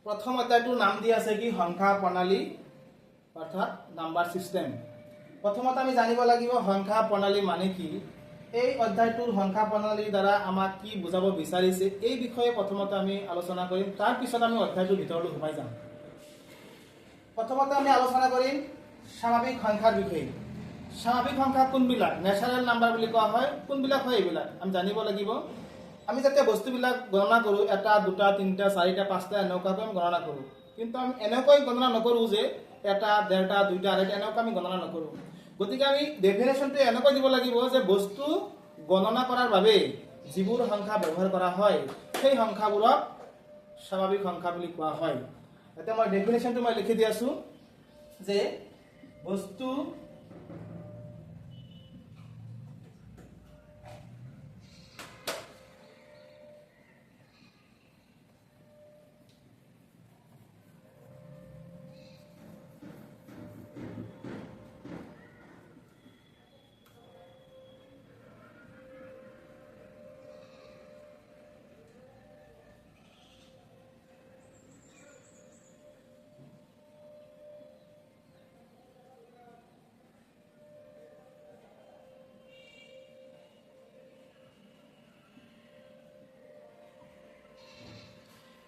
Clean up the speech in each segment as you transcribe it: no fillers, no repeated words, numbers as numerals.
প্ৰথম অধ্যায়টোৰ নাম দি আছে কি সংখ্যা প্ৰণালী অৰ্থাৎ নাম্বাৰ সিস্টেম। প্ৰথমতে আমি জানিব লাগিব সংখ্যা প্ৰণালী মানে কি। এই অধ্যায়টোৰ সংখ্যা প্ৰণালীৰ দ্বাৰা আমাক কি বুজাব বিচাৰিছে এই বিষয়ে প্ৰথমতে আমি আলোচনা কৰিম, তাৰ পিছত আমি অধ্যায়টোৰ ভিতৰলৈ সোমাই যাম। প্ৰথমতে আমি আলোচনা কৰিম স্বাভাৱিক সংখ্যাৰ বিষয়ে। স্বাভাৱিক সংখ্যা কোনবিলাক, নেচাৰেল নাম্বাৰ বুলি কোৱা হয়, কোনবিলাক হয় এইবিলাক আমি জানিব লাগিব। আমি যেতিয়া বস্তুবিলাক গণনা কৰোঁ, এটা দুটা তিনিটা চাৰিটা পাঁচটা এনেকুৱাকৈ আমি গণনা কৰোঁ, কিন্তু আমি এনেকৈ গণনা নকৰোঁ যে এটা ডেৰটা দুইটা আঢ়ৈটা এনেকুৱা আমি গণনা নকৰোঁ। গতিকে আমি ডেফিনেশ্যনটো এনেকৈ দিব লাগিব যে বস্তু গণনা কৰাৰ বাবে যিবোৰ সংখ্যা ব্যৱহাৰ কৰা হয় সেই সংখ্যাবোৰক স্বাভাৱিক সংখ্যা বুলি কোৱা হয়। এতিয়া মই ডেফিনেশ্যনটো মই লিখি দি আছোঁ যে বস্তু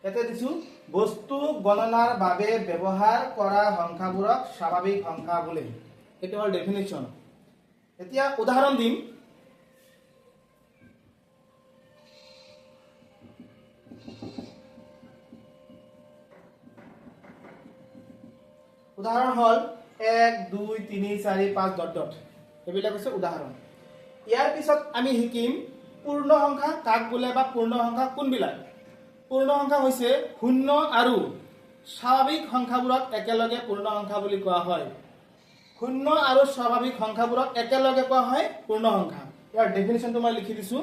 এতে দিছো বস্তু গণনাৰ বাবে ব্যৱহাৰ কৰা সংখ্যাবোৰক স্বাভাৱিক সংখ্যা বোলে। এইটো হ'ল ডেফিনেশ্যন। এতিয়া উদাহৰণ দিম। উদাহৰণ হ'ল 1 2 3 4 5 ডট ডট, এইবিলাক হৈছে উদাহৰণ। ইয়াৰ পিছত আমি শিকিম পূৰ্ণ সংখ্যা কাক বোলে বা পূৰ্ণ সংখ্যা কোনবিলাক। পূৰ্ণ সংখ্যা হৈছে শূন্য আৰু স্বাভাৱিক সংখ্যাবোৰক একেলগে পূৰ্ণ সংখ্যা বুলি কোৱা হয়। শূন্য আৰু স্বাভাৱিক সংখ্যাবোৰক একেলগে কোৱা হয় পূৰ্ণ সংখ্যা। ইয়াৰ ডেফিনেশ্যনটো মই লিখি দিছোঁ।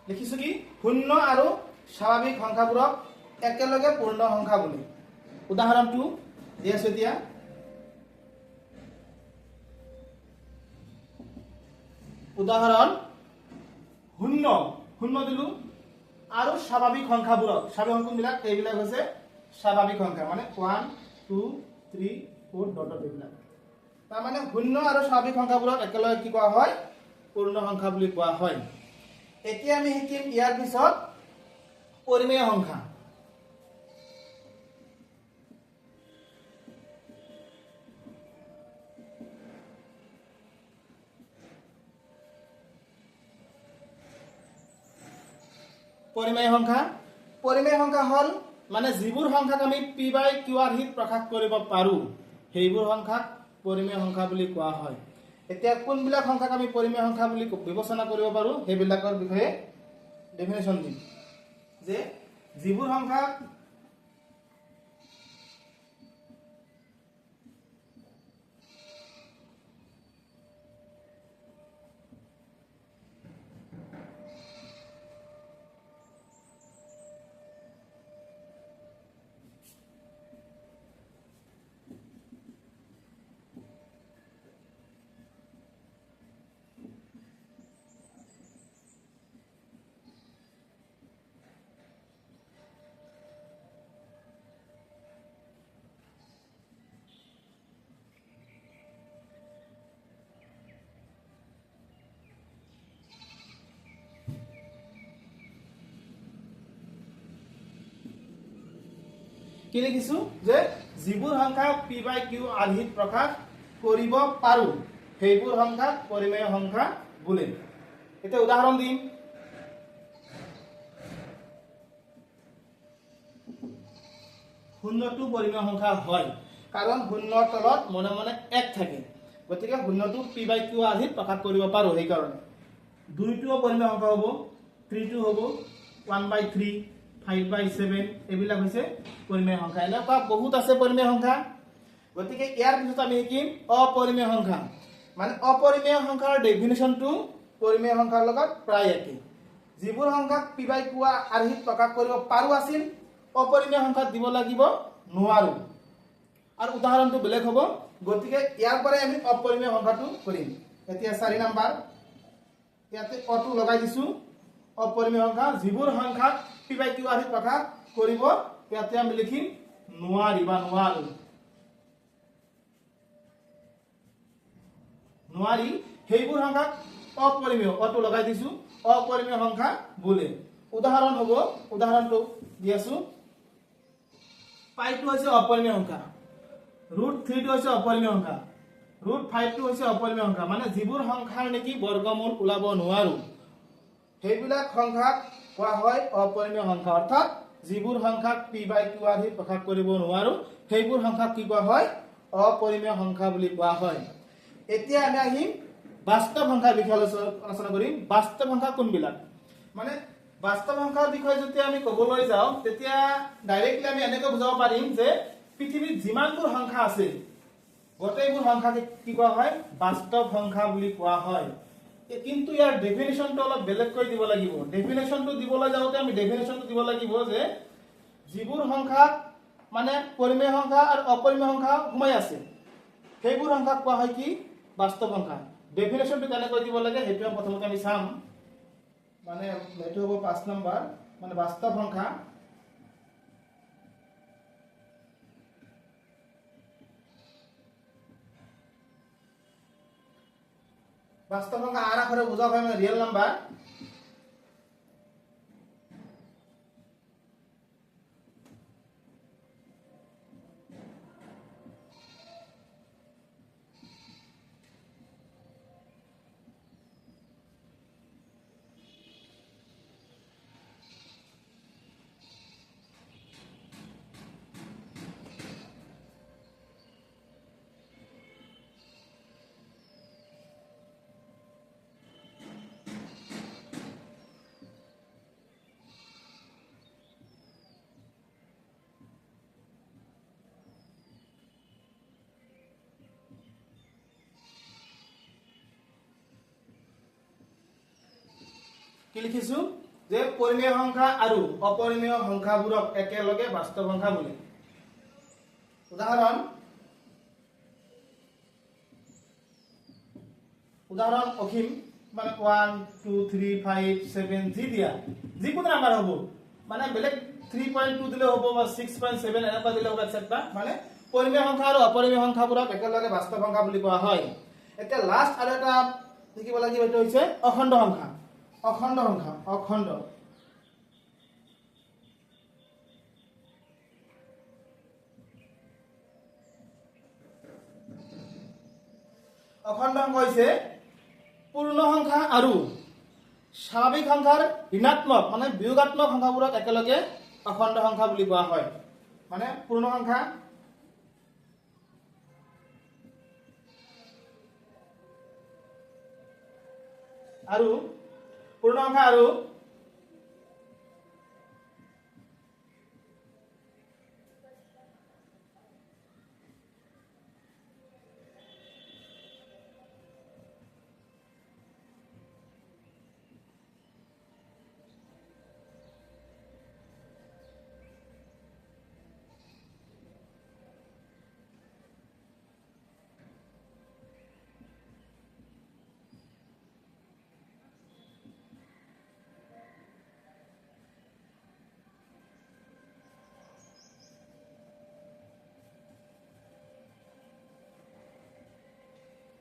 লিখিছো কি শূন্য আৰু স্বাভাৱিক সংখ্যাবোৰক একেলগে পূৰ্ণ সংখ্যা বুলি। উদাহৰণটো দি আছো এতিয়া। উদাহৰণ শূন্য শূন্য দিলো আৰু স্বাভাৱিক সংখ্যাবোৰক, স্বাভাৱিক সংখ্যাবিলাক এইবিলাক হৈছে স্বাভাৱিক সংখ্যা, মানে 1 2 3 4 ডট ডট এইবিলাক। তাৰমানে শূন্য আৰু স্বাভাৱিক সংখ্যাবোৰক একেলগে কি কোৱা হয় পূৰ্ণ সংখ্যা বুলি কোৱা হয়। এতিয়া আমি শিকিম ইয়াৰ পিছত পৰিমেয় সংখ্যা। পৰিমেয় সংখ্যা হ'ল মানে যিবোৰ সংখ্যাক আমি p বাই q আৰ্হিত প্ৰকাশ কৰিব পাৰোঁ সেইবোৰ সংখ্যাক পৰিমেয় সংখ্যা বুলি কোৱা হয়। এতিয়া কোনবিলাক সংখ্যাক আমি পৰিমেয় সংখ্যা বুলি বিবেচনা কৰিব পাৰোঁ সেইবিলাকৰ বিষয়ে ডেফিনেশ্যন দিম যে যিবোৰ সংখ্যাক কি লিখিছো যে যিবোৰ সংখ্যা p বাই q আৰ্হিত প্ৰকাশ কৰিব পাৰোঁ সেইবোৰ সংখ্যাক পৰিমেয় সংখ্যা বোলে। এতিয়া উদাহৰণ দিম। শূন্যটো পৰিমেয় সংখ্যা হয় কাৰণ শূন্যৰ তলত মনে মনে 1 থাকে, গতিকে শূন্যটো p বাই q আৰ্হিত প্ৰকাশ কৰিব পাৰোঁ। সেইকাৰণে 2টোও পৰিমেয় সংখ্যা হ'ব, 3টো হ'ব 1/3, 5/7 এইবিলাক হৈছে পৰিমেয় সংখ্যা এনেকুৱা বহুত আছে পৰিমেয় সংখ্যা গতিকে ইয়াৰ পিছত আমি শিকিম অপৰিমেয় সংখ্যা মানে অপৰিমেয় সংখ্যাৰ ডেফিনিশ্যনটো পৰিমেয় সংখ্যাৰ লগত প্ৰায় একেই যিবোৰ সংখ্যাক p/q আৰ্হিত প্ৰকাশ কৰিব পাৰো আছিল অপৰিমেয় সংখ্যাত দিব লাগিব নোৱাৰো আৰু উদাহৰণটো বেলেগ হ'ব গতিকে ইয়াৰ পৰাই আমি অপৰিমেয় সংখ্যাটো কৰিম এতিয়া 4 নম্বৰ ইয়াতে অটো লগাই দিছো অপৰিমেয় সংখ্যা যিবোৰ সংখ্যাক p/q আৰ্হিত প্ৰকাশ কৰিব ইয়াতে আমি লিখিম নোৱাৰি বা নোৱাৰো নোৱাৰি সেইবোৰ সংখ্যাক অপৰিমেয় অটো লগাই দিছো অপৰিমেয় সংখ্যা বোলে উদাহৰণ হ'ব উদাহৰণটো দি আছো পাইটো হৈছে অপৰিমেয় সংখ্যা √3 টো হৈছে অপৰিমেয় সংখ্যা √5 টো হৈছে অপৰিমেয় সংখ্যা মানে যিবোৰ সংখ্যাৰ নেকি বৰ্গমূল ওলাব নোৱাৰো সেইবিলাক সংখ্যাক কোৱা হয় অপৰিমেয় সংখ্যা অৰ্থাৎ যিবোৰ সংখ্যাক p/q আৰ্হিত প্ৰকাশ কৰিব নোৱাৰো সেইবোৰ সংখ্যাক কি কোৱা হয় অপৰিমেয় সংখ্যা বুলি কোৱা হয় এতিয়া আমি আহিম বাস্তৱ সংখ্যাৰ বিষয়ে আলোচনা কৰিম বাস্তৱ সংখ্যা কোনবিলাক মানে বাস্তৱ সংখ্যাৰ বিষয়ে যদি আমি ক'বলৈ যাওঁ তেতিয়া ডাইৰেক্টলি আমি এনেকৈ বুজাব পাৰিম যে পৃথিৱীত যিমানবোৰ সংখ্যা আছে গোটেইবোৰ সংখ্যাকে কি কোৱা হয় বাস্তৱ সংখ্যা বুলি কোৱা হয় কিন্তু ইয়াৰ ডেফিনিশ্যনটো অলপ বেলেগকৈ দিব লাগিব ডেফিনিশ্যনটো দিবলৈ যাওঁতে আমি ডেফিনিশ্যনটো দিব লাগিব যে যিবোৰ সংখ্যা মানে পৰিমেয় সংখ্যা আৰু অপৰিমেয় সংখ্যা সোমাই আছে সেইবোৰ সংখ্যাক কোৱা হয় কি বাস্তৱ সংখ্যা ডেফিনিশ্যনটো কেনেকৈ দিব লাগে সেইটো প্ৰথমতে আমি চাম মানে এইটো হ'ব 5 নম্বৰ মানে বাস্তৱ সংখ্যা বাস্তৱ সংখ্যা আৰ আখৰে বুঝা হয় মানে ৰিয়েল নাম্বাৰ কি লিখিছো যে পৰিমেয় সংখ্যা আৰু অপৰিমেয় সংখ্যাবোৰক একেলগে বাস্তৱ সংখ্যা বোলে উদাহৰণ অখিম মানে 1 2 3 5 7 জি দিয়া যিকোনো নাম্বাৰ হ'ব মানে বেলেগ 3.2 দিলে হ'ব বা 6.7 এনেকুৱা দিলে হ'ব এটসেট্ৰা মানে পৰিমেয় সংখ্যা আৰু অপৰিমেয় সংখ্যাবোৰক একেলগে বাস্তৱ সংখ্যা বুলি কোৱা হয় এতিয়া লাষ্ট আৰু এটা লিখিব লাগিব এটো হৈছে অখণ্ড সংখ্যা অখণ্ড সংখ্যা অখণ্ড অখণ্ড সংখ্যা হৈছে পূৰ্ণ সংখ্যা আৰু স্বাভাৱিক সংখ্যাৰ ঋণাত্মক মানে বিয়োগাত্মক সংখ্যাবোৰক একেলগে অখণ্ড সংখ্যা বুলি কোৱা হয় মানে পূৰ্ণ সংখ্যা আৰু পূৰ্ণ সংখ্যা আৰু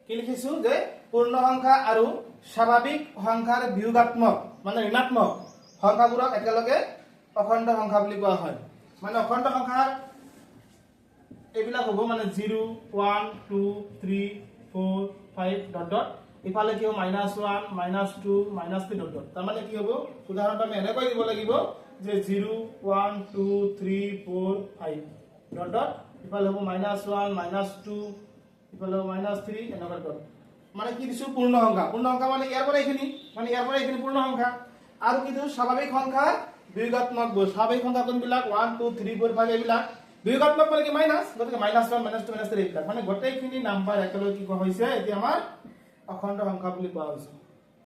কি লিখিছো যে পূৰ্ণ সংখ্যা আৰু স্বাভাৱিক সংখ্যাৰ বিয়োগাত্মক মানে ঋণাত্মক সংখ্যাবোৰক একেলগে অখণ্ড সংখ্যা বুলি কোৱা হয় মানে অখণ্ড সংখ্যাৰ এইবিলাক হ'ব মানে 0 1 2 3 4 5 ডট ডট ইফালে কি হ'ব -1 -2 -3 ডট তাৰ মানে কি হ'ব উদাহৰণটো আমি এনেকৈ দিব লাগিব যে 0 1 2 3 4 5 ডট ডট ইফালে হ'ব -1 -2 ইফালে -3 এনেকৈ ডট মানে কি দিছো পূৰ্ণ সংখ্যা মানে ইয়াৰ পৰা এইখিনি পূৰ্ণ সংখ্যা আৰু কি দিছো স্বাভাৱিক সংখ্যাৰ বিয়োগাত্মক বোৰ স্বাভাৱিক সংখ্যা কোনবিলাক 1 2 3 4 5 এইবিলাক বিয়োগাত্মক মানে কি মাইনাস গতিকে -1 -2 -3 এইবিলাক মানে গোটেইখিনি নাম্বাৰ একেলগে কি কোৱা হৈছে এতিয়া আমাৰ অখণ্ড সংখ্যা বুলি কোৱা হৈছে